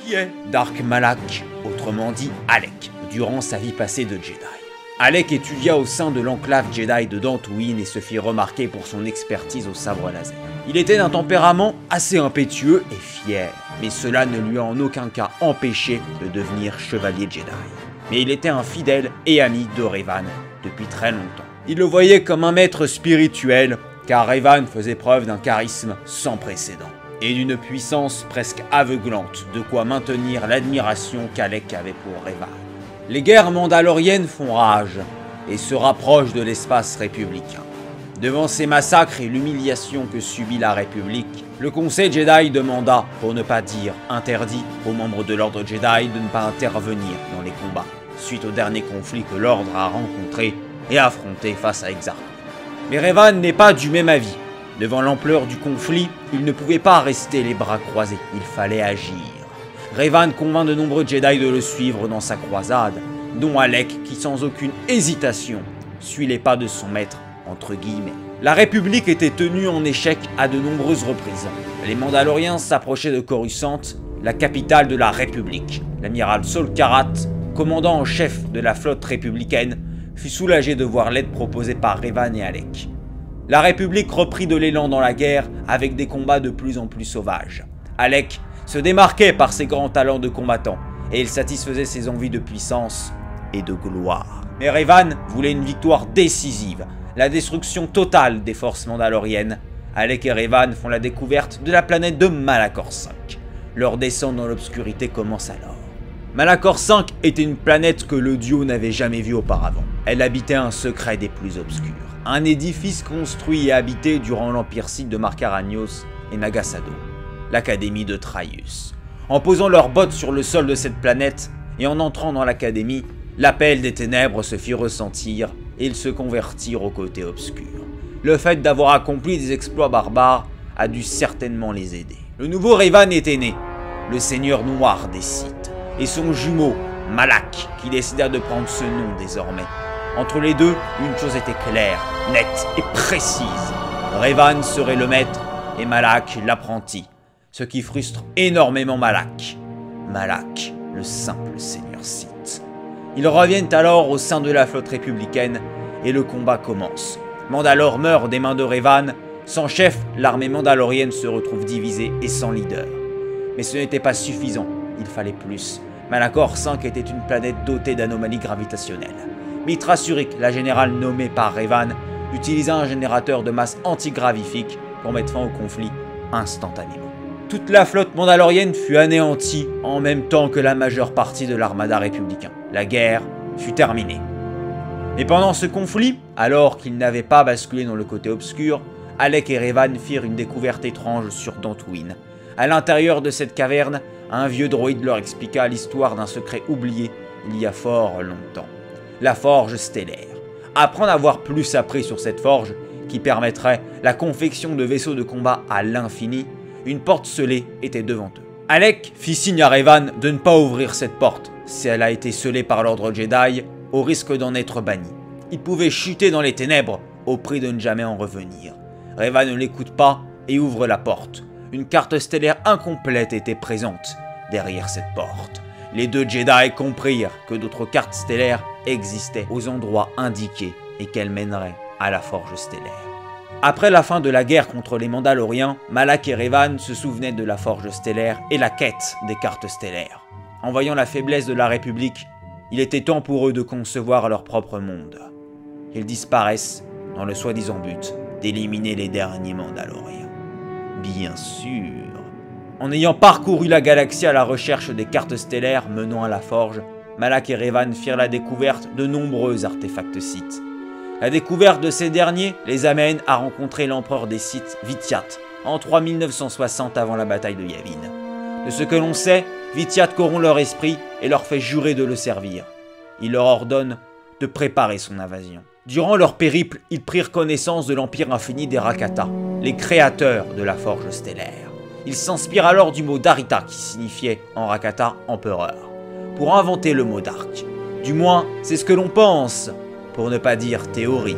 Qui est Dark Malak, autrement dit Alec, durant sa vie passée de Jedi. Alec étudia au sein de l'enclave Jedi de Dantooine et se fit remarquer pour son expertise au sabre laser. Il était d'un tempérament assez impétueux et fier, mais cela ne lui a en aucun cas empêché de devenir chevalier Jedi. Mais il était un fidèle et ami de Revan depuis très longtemps. Il le voyait comme un maître spirituel, car Revan faisait preuve d'un charisme sans précédent et d'une puissance presque aveuglante, de quoi maintenir l'admiration qu'Alec avait pour Revan. Les guerres mandaloriennes font rage et se rapprochent de l'espace républicain. Devant ces massacres et l'humiliation que subit la République, le Conseil Jedi demanda, pour ne pas dire interdit, aux membres de l'Ordre Jedi de ne pas intervenir dans les combats, suite au dernier conflit que l'Ordre a rencontré et affronté face à Exar. Mais Revan n'est pas du même avis. Devant l'ampleur du conflit, il ne pouvait pas rester les bras croisés, il fallait agir. Revan convainc de nombreux Jedi de le suivre dans sa croisade, dont Alec qui sans aucune hésitation suit les pas de son maître, entre guillemets. La République était tenue en échec à de nombreuses reprises. Les Mandaloriens s'approchaient de Coruscant, la capitale de la République. L'amiral Saul Karat, commandant en chef de la flotte républicaine, fut soulagé de voir l'aide proposée par Revan et Alec. La République reprit de l'élan dans la guerre avec des combats de plus en plus sauvages. Alec se démarquait par ses grands talents de combattant et il satisfaisait ses envies de puissance et de gloire. Mais Revan voulait une victoire décisive, la destruction totale des forces mandaloriennes. Alec et Revan font la découverte de la planète de Malachor V. Leur descente dans l'obscurité commence alors. Malachor V était une planète que le duo n'avait jamais vue auparavant. Elle habitait un secret des plus obscurs. Un édifice construit et habité durant l'Empire Sith de Marc Aranios et Nagasado, l'Académie de Traius. En posant leurs bottes sur le sol de cette planète et en entrant dans l'Académie, l'appel des ténèbres se fit ressentir et ils se convertirent au côté obscur. Le fait d'avoir accompli des exploits barbares a dû certainement les aider. Le nouveau Revan était né, le seigneur noir des Sith, et son jumeau, Malak, qui décida de prendre ce nom désormais. Entre les deux, une chose était claire, nette et précise. Revan serait le maître et Malak l'apprenti, ce qui frustre énormément Malak. Malak, le simple seigneur Sith. Ils reviennent alors au sein de la flotte républicaine et le combat commence. Mandalore meurt des mains de Revan. Sans chef, l'armée mandalorienne se retrouve divisée et sans leader. Mais ce n'était pas suffisant, il fallait plus. Malachor V était une planète dotée d'anomalies gravitationnelles. Mitra Surik, la générale nommée par Revan, utilisa un générateur de masse antigravifique pour mettre fin au conflit instantanément. Toute la flotte mandalorienne fut anéantie en même temps que la majeure partie de l'armada républicain. La guerre fut terminée. Mais pendant ce conflit, alors qu'ils n'avaient pas basculé dans le côté obscur, Alec et Revan firent une découverte étrange sur Dantooine. À l'intérieur de cette caverne, un vieux droïde leur expliqua l'histoire d'un secret oublié il y a fort longtemps. La forge stellaire. Après en avoir plus appris sur cette forge, qui permettrait la confection de vaisseaux de combat à l'infini, une porte scellée était devant eux. Alec fit signe à Revan de ne pas ouvrir cette porte, si elle a été scellée par l'ordre Jedi, au risque d'en être banni. Il pouvait chuter dans les ténèbres, au prix de ne jamais en revenir. Revan ne l'écoute pas et ouvre la porte. Une carte stellaire incomplète était présente derrière cette porte. Les deux Jedi comprirent que d'autres cartes stellaires existaient aux endroits indiqués et qu'elles mèneraient à la forge stellaire. Après la fin de la guerre contre les Mandaloriens, Malak et Revan se souvenaient de la forge stellaire et la quête des cartes stellaires. En voyant la faiblesse de la République, il était temps pour eux de concevoir leur propre monde. Ils disparaissent dans le soi-disant but d'éliminer les derniers Mandaloriens. Bien sûr. En ayant parcouru la galaxie à la recherche des cartes stellaires menant à la forge, Malak et Revan firent la découverte de nombreux artefacts Sith. La découverte de ces derniers les amène à rencontrer l'empereur des Sith, Vitiat, en 3960 avant la bataille de Yavin. De ce que l'on sait, Vitiat corrompt leur esprit et leur fait jurer de le servir. Il leur ordonne de préparer son invasion. Durant leur périple, ils prirent connaissance de l'Empire infini des Rakata, les créateurs de la forge stellaire. Ils s'inspirent alors du mot Darita qui signifiait en Rakata empereur, pour inventer le mot Dark. Du moins, c'est ce que l'on pense, pour ne pas dire théorie.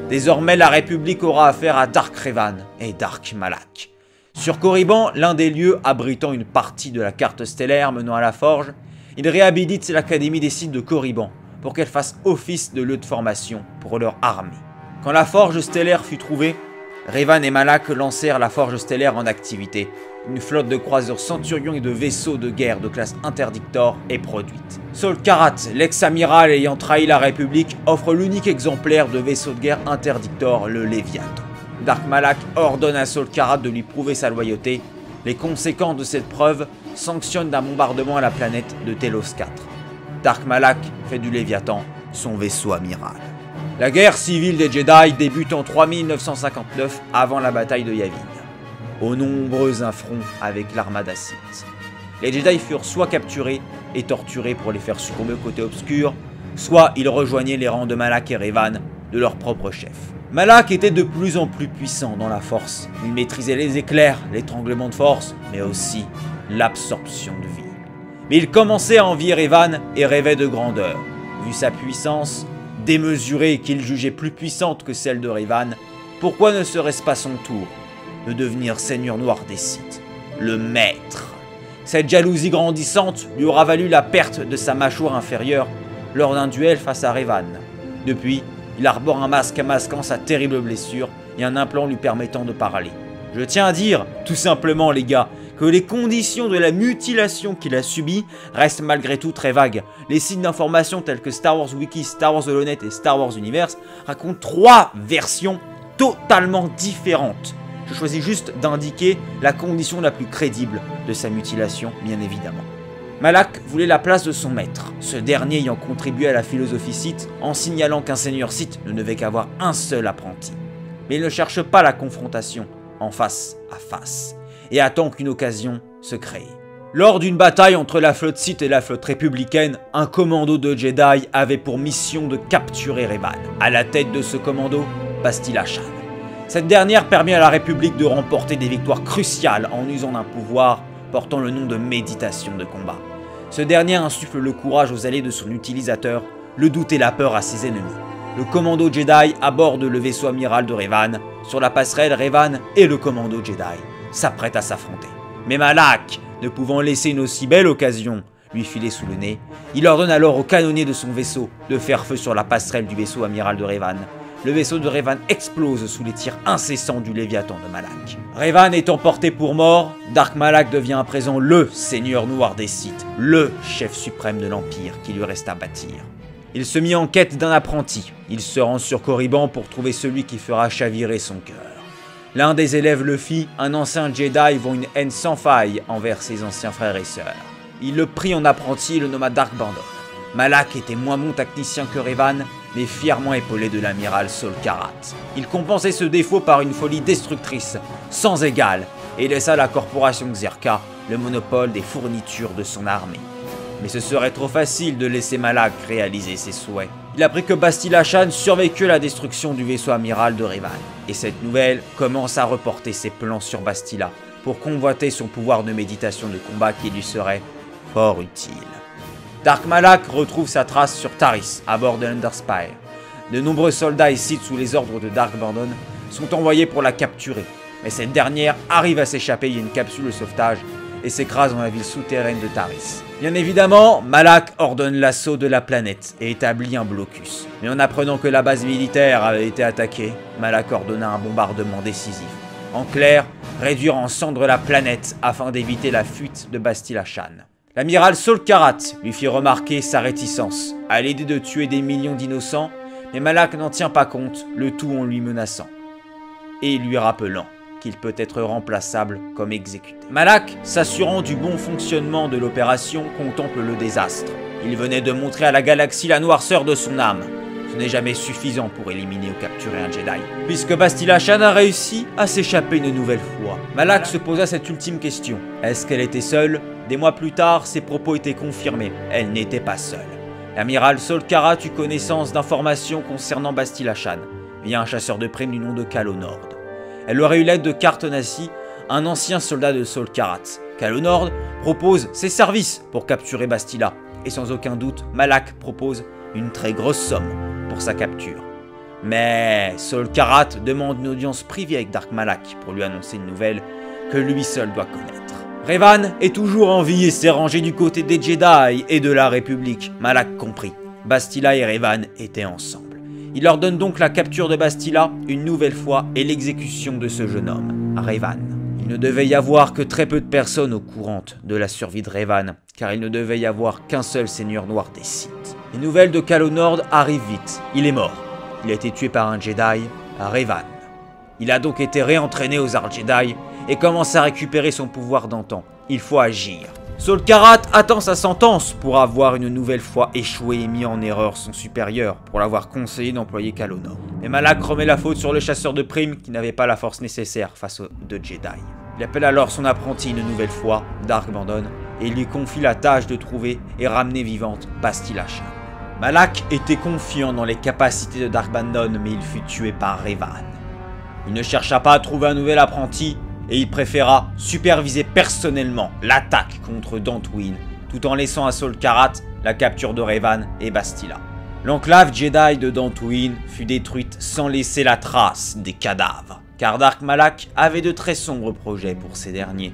Désormais, la République aura affaire à Dark Revan et Dark Malak. Sur Korriban, l'un des lieux abritant une partie de la carte stellaire menant à la forge, il réhabilite l'Académie des Sith de Korriban pour qu'elle fasse office de lieu de formation pour leur armée. Quand la forge stellaire fut trouvée, Revan et Malak lancèrent la forge stellaire en activité. Une flotte de croiseurs Centurion et de vaisseaux de guerre de classe Interdictor est produite. Saul Karat, l'ex-amiral ayant trahi la République, offre l'unique exemplaire de vaisseau de guerre Interdictor, le Léviathan. Dark Malak ordonne à Saul Karat de lui prouver sa loyauté. Les conséquences de cette preuve sanctionnent d'un bombardement à la planète de Telos 4. Dark Malak fait du Léviathan son vaisseau amiral. La guerre civile des Jedi débute en 3959 avant la bataille de Yavin, aux nombreux affronts avec l'armada Sith. Les Jedi furent soit capturés et torturés pour les faire succomber au côté obscur, soit ils rejoignaient les rangs de Malak et Revan, de leur propre chef. Malak était de plus en plus puissant dans la force. Il maîtrisait les éclairs, l'étranglement de force, mais aussi l'absorption de vie. Mais il commençait à envier Revan et rêvait de grandeur. Vu sa puissance démesurée qu'il jugeait plus puissante que celle de Revan, pourquoi ne serait-ce pas son tour de devenir Seigneur Noir des Sith, le maître? Cette jalousie grandissante lui aura valu la perte de sa mâchoire inférieure lors d'un duel face à Revan. Depuis, il arbore un masque masquant sa terrible blessure et un implant lui permettant de parler. Je tiens à dire, tout simplement les gars, que les conditions de la mutilation qu'il a subie restent malgré tout très vagues. Les sites d'information tels que Star Wars Wiki, Star Wars Holonet et Star Wars Universe racontent 3 versions totalement différentes. Je choisis juste d'indiquer la condition la plus crédible de sa mutilation, bien évidemment. Malak voulait la place de son maître, ce dernier ayant contribué à la philosophie Sith en signalant qu'un seigneur Sith ne devait qu'avoir un seul apprenti. Mais il ne cherche pas la confrontation en face à face, et attend qu'une occasion se crée. Lors d'une bataille entre la flotte Sith et la flotte républicaine, un commando de Jedi avait pour mission de capturer Revan. À la tête de ce commando, Bastila Shan. Cette dernière permet à la République de remporter des victoires cruciales en usant d'un pouvoir portant le nom de méditation de combat. Ce dernier insuffle le courage aux alliés de son utilisateur, le doute et la peur à ses ennemis. Le commando Jedi aborde le vaisseau amiral de Revan. Sur la passerelle, Revan et le commando Jedi s'apprêtent à s'affronter. Mais Malak, ne pouvant laisser une aussi belle occasion lui filer sous le nez, il ordonne alors au canonnier de son vaisseau de faire feu sur la passerelle du vaisseau amiral de Revan. Le vaisseau de Revan explose sous les tirs incessants du Léviathan de Malak. Revan étant porté pour mort, Dark Malak devient à présent le Seigneur Noir des Sith, le chef suprême de l'Empire qui lui reste à bâtir. Il se mit en quête d'un apprenti. Il se rend sur Korriban pour trouver celui qui fera chavirer son cœur. L'un des élèves le fit, un ancien Jedi vouant une haine sans faille envers ses anciens frères et sœurs. Il le prit en apprenti et le nomma Dark Bandon. Malak était moins bon technicien que Revan, mais fièrement épaulé de l'amiral Saul Karat. Il compensait ce défaut par une folie destructrice, sans égale, et laissa à la corporation Xerka le monopole des fournitures de son armée. Mais ce serait trop facile de laisser Malak réaliser ses souhaits. Il apprit que Bastila Shan survécut à la destruction du vaisseau amiral de Revan, et cette nouvelle commence à reporter ses plans sur Bastila pour convoiter son pouvoir de méditation de combat qui lui serait fort utile. Dark Malak retrouve sa trace sur Taris, à bord de l'Underspire. De nombreux soldats et Sith sous les ordres de Dark Bandon sont envoyés pour la capturer, mais cette dernière arrive à s'échapper via une capsule de sauvetage et s'écrase dans la ville souterraine de Taris. Bien évidemment, Malak ordonne l'assaut de la planète et établit un blocus. Mais en apprenant que la base militaire avait été attaquée, Malak ordonna un bombardement décisif. En clair, réduire en cendres la planète afin d'éviter la fuite de Bastila Shan. L'amiral Saul Karat lui fit remarquer sa réticence à l'idée de tuer des millions d'innocents, mais Malak n'en tient pas compte, le tout en lui menaçant et lui rappelant qu'il peut être remplaçable comme exécuté. Malak, s'assurant du bon fonctionnement de l'opération, contemple le désastre. Il venait de montrer à la galaxie la noirceur de son âme. Ce n'est jamais suffisant pour éliminer ou capturer un Jedi, puisque Bastila Shan a réussi à s'échapper une nouvelle fois. Malak se posa cette ultime question. Est-ce qu'elle était seule? Des mois plus tard, ses propos étaient confirmés. Elle n'était pas seule. L'amiral Saul Karat eut connaissance d'informations concernant Bastila Shan, via un chasseur de primes du nom de Calo Nord. Elle aurait eu l'aide de Cartonassi, un ancien soldat de Saul Karat. Calo Nord propose ses services pour capturer Bastila, et sans aucun doute, Malak propose une très grosse somme pour sa capture. Mais Saul Karat demande une audience privée avec Dark Malak pour lui annoncer une nouvelle que lui seul doit connaître. Revan est toujours en vie et s'est rangé du côté des Jedi et de la République, Malak compris. Bastila et Revan étaient ensemble. Il ordonne donc la capture de Bastila une nouvelle fois et l'exécution de ce jeune homme, Revan. Il ne devait y avoir que très peu de personnes au courant de la survie de Revan, car il ne devait y avoir qu'un seul seigneur noir des Sith. Les nouvelles de Calo Nord arrivent vite. Il est mort. Il a été tué par un Jedi, Revan. Il a donc été réentraîné aux arts Jedi et commence à récupérer son pouvoir d'antan. Il faut agir. Saul Karat attend sa sentence pour avoir une nouvelle fois échoué et mis en erreur son supérieur pour l'avoir conseillé d'employer Calo Nord. Mais Malak remet la faute sur le chasseur de primes qui n'avait pas la force nécessaire face aux deux Jedi. Il appelle alors son apprenti une nouvelle fois, Dark Bandon, et il lui confie la tâche de trouver et ramener vivante Bastila Shan. Malak était confiant dans les capacités de Dark Bandon, mais il fut tué par Revan. Il ne chercha pas à trouver un nouvel apprenti, et il préféra superviser personnellement l'attaque contre Dantooine, tout en laissant à Saul Karat la capture de Revan et Bastila. L'enclave Jedi de Dantooine fut détruite sans laisser la trace des cadavres, car Dark Malak avait de très sombres projets pour ces derniers.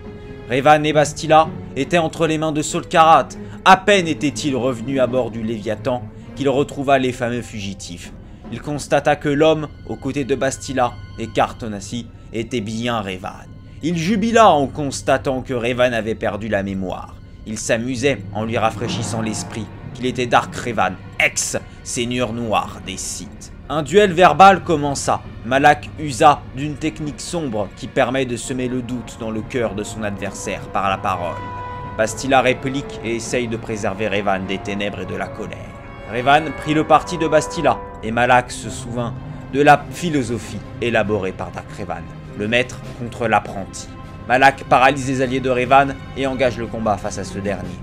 Revan et Bastila étaient entre les mains de Saul Karat. À peine était-il revenu à bord du Léviathan qu'il retrouva les fameux fugitifs. Il constata que l'homme, aux côtés de Bastila et Cartonassi, était bien Revan. Il jubila en constatant que Revan avait perdu la mémoire. Il s'amusait en lui rafraîchissant l'esprit qu'il était Dark Revan, ex-seigneur noir des Sith. Un duel verbal commença. Malak usa d'une technique sombre qui permet de semer le doute dans le cœur de son adversaire par la parole. Bastila réplique et essaye de préserver Revan des ténèbres et de la colère. Revan prit le parti de Bastila et Malak se souvint de la philosophie élaborée par Dark Revan, le maître contre l'apprenti. Malak paralyse les alliés de Revan et engage le combat face à ce dernier.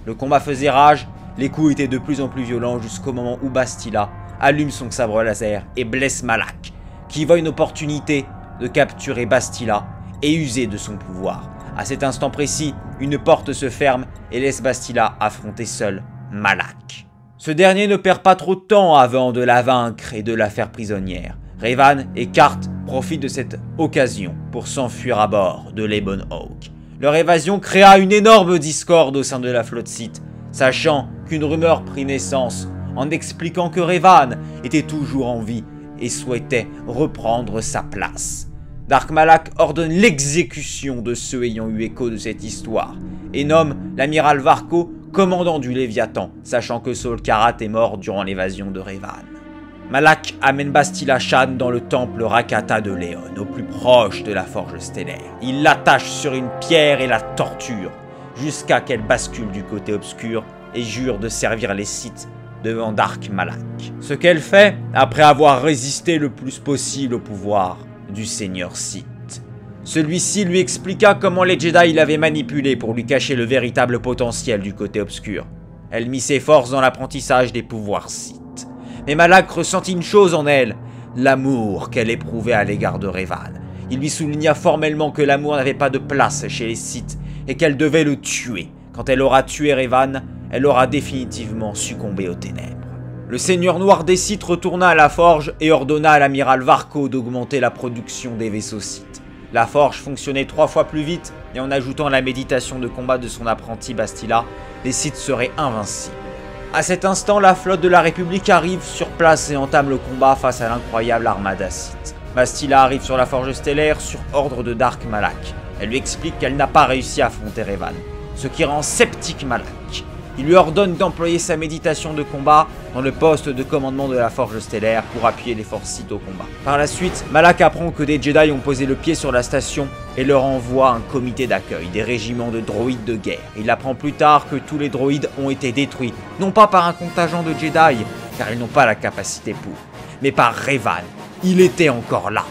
Le combat faisait rage, les coups étaient de plus en plus violents jusqu'au moment où Bastila allume son sabre laser et blesse Malak, qui voit une opportunité de capturer Bastila et user de son pouvoir. À cet instant précis, une porte se ferme et laisse Bastila affronter seul Malak. Ce dernier ne perd pas trop de temps avant de la vaincre et de la faire prisonnière. Revan et Cart profitent de cette occasion pour s'enfuir à bord de l'Ebon Hawk. Leur évasion créa une énorme discorde au sein de la flotte Sith, sachant qu'une rumeur prit naissance en expliquant que Revan était toujours en vie et souhaitait reprendre sa place. Dark Malak ordonne l'exécution de ceux ayant eu écho de cette histoire et nomme l'amiral Varko commandant du Léviathan, sachant que Saul Karat est mort durant l'évasion de Revan. Malak amène Bastila Shan dans le temple Rakata de Léon, au plus proche de la forge stellaire. Il l'attache sur une pierre et la torture, jusqu'à qu'elle bascule du côté obscur et jure de servir les Sith devant Dark Malak. Ce qu'elle fait après avoir résisté le plus possible au pouvoir du Seigneur Sith. Celui-ci lui expliqua comment les Jedi l'avaient manipulé pour lui cacher le véritable potentiel du côté obscur. Elle mit ses forces dans l'apprentissage des pouvoirs Sith. Mais Malak ressentit une chose en elle, l'amour qu'elle éprouvait à l'égard de Revan. Il lui souligna formellement que l'amour n'avait pas de place chez les Sith et qu'elle devait le tuer. Quand elle aura tué Revan, elle aura définitivement succombé aux ténèbres. Le seigneur noir des Sith retourna à la forge et ordonna à l'amiral Varko d'augmenter la production des vaisseaux Sith. La forge fonctionnait 3 fois plus vite et en ajoutant la méditation de combat de son apprenti Bastila, les Sith seraient invincibles. À cet instant, la flotte de la République arrive sur place et entame le combat face à l'incroyable armada Sith. Bastila arrive sur la forge stellaire sur ordre de Dark Malak. Elle lui explique qu'elle n'a pas réussi à affronter Revan, ce qui rend sceptique Malak. Il lui ordonne d'employer sa méditation de combat dans le poste de commandement de la forge stellaire pour appuyer les forces Sith au combat. Par la suite, Malak apprend que des Jedi ont posé le pied sur la station et leur envoie un comité d'accueil, des régiments de droïdes de guerre. Il apprend plus tard que tous les droïdes ont été détruits, non pas par un contingent de Jedi, car ils n'ont pas la capacité pour, mais par Revan. Il était encore là.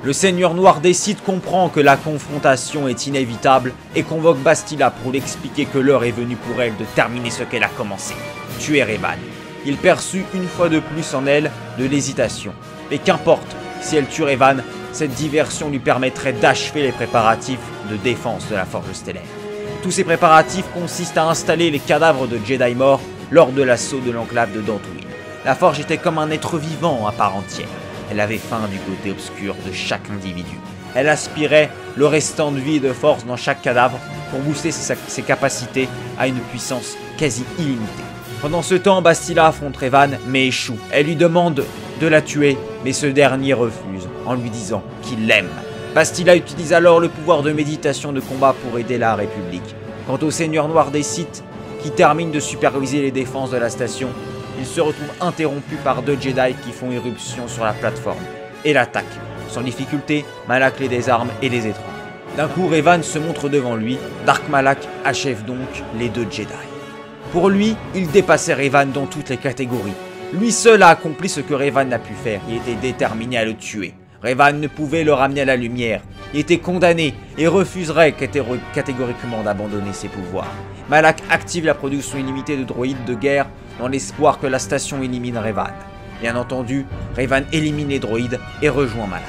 Le seigneur noir des Sith comprend que la confrontation est inévitable et convoque Bastila pour l'expliquer que l'heure est venue pour elle de terminer ce qu'elle a commencé, tuer Revan. Il perçut une fois de plus en elle de l'hésitation. Mais qu'importe, si elle tue Revan, cette diversion lui permettrait d'achever les préparatifs de défense de la forge stellaire. Tous ces préparatifs consistent à installer les cadavres de Jedi morts lors de l'assaut de l'enclave de Dantooine. La forge était comme un être vivant à part entière. Elle avait faim du côté obscur de chaque individu. Elle aspirait le restant de vie et de force dans chaque cadavre pour booster ses capacités à une puissance quasi illimitée. Pendant ce temps, Bastila affronte Revan mais échoue. Elle lui demande de la tuer, mais ce dernier refuse en lui disant qu'il l'aime. Bastila utilise alors le pouvoir de méditation de combat pour aider la République. Quant au Seigneur Noir des Sith, qui termine de superviser les défenses de la station, il se retrouve interrompu par 2 Jedi qui font irruption sur la plateforme et l'attaquent. Sans difficulté, Malak les désarme et les étrangle. D'un coup, Revan se montre devant lui. Dark Malak achève donc les 2 Jedi. Pour lui, il dépassait Revan dans toutes les catégories. Lui seul a accompli ce que Revan n'a pu faire. Il était déterminé à le tuer. Revan ne pouvait le ramener à la lumière. Il était condamné et refuserait catégoriquement d'abandonner ses pouvoirs. Malak active la production illimitée de droïdes de guerre dans l'espoir que la station élimine Revan. Bien entendu, Revan élimine les droïdes et rejoint Malak.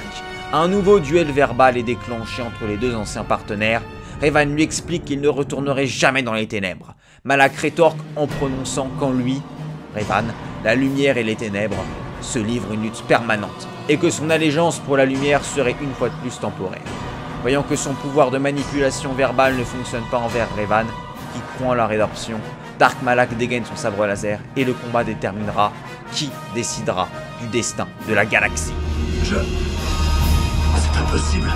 Un nouveau duel verbal est déclenché entre les 2 anciens partenaires. Revan lui explique qu'il ne retournerait jamais dans les ténèbres. Malak rétorque en prononçant qu'en lui, Revan, la lumière et les ténèbres se livrent une lutte permanente et que son allégeance pour la lumière serait une fois de plus temporaire. Voyant que son pouvoir de manipulation verbale ne fonctionne pas envers Revan, qui croit en la rédemption, Dark Malak dégaine son sabre laser et le combat déterminera qui décidera du destin de la galaxie. C'est impossible.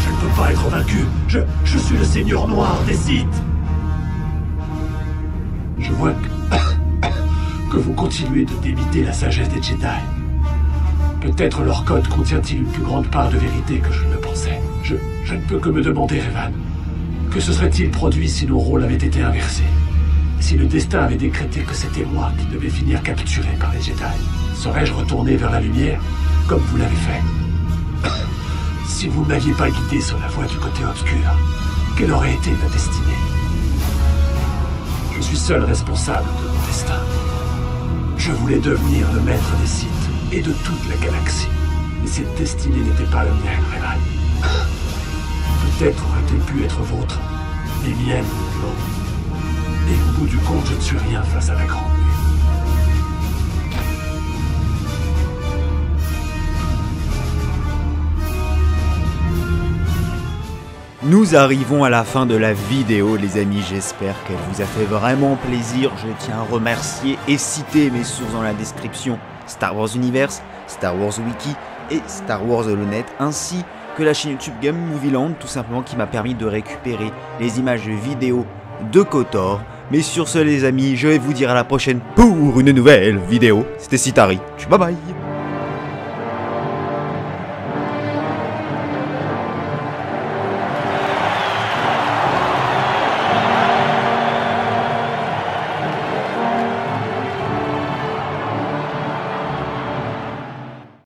Je ne peux pas être vaincu. Je suis le Seigneur Noir des Sith. Je vois que vous continuez de débiter la sagesse des Jedi. Peut-être leur code contient-il une plus grande part de vérité que je ne le pensais. Je ne peux que me demander, Revan, que se serait-il produit si nos rôles avaient été inversés? Si le destin avait décrété que c'était moi qui devais finir capturé par les Jedi, serais-je retourné vers la lumière, comme vous l'avez fait? Si vous ne m'aviez pas guidé sur la voie du côté obscur, quelle aurait été ma destinée? Je suis seul responsable de mon destin. Je voulais devenir le maître des Sith et de toute la galaxie. Mais cette destinée n'était pas la mienne, Revan. Peut-être aurait-elle pu être vôtre, les miennes, non. Et au bout du compte, je ne suis rien face à la grande nuit. Nous arrivons à la fin de la vidéo les amis, j'espère qu'elle vous a fait vraiment plaisir. Je tiens à remercier et citer mes sources dans la description: Star Wars Universe, Star Wars Wiki et Star Wars Holonet, ainsi que la chaîne YouTube Game Movie Land, tout simplement, qui m'a permis de récupérer les images vidéo de KOTOR. Mais sur ce les amis, je vais vous dire à la prochaine pour une nouvelle vidéo. C'était Citari, bye bye.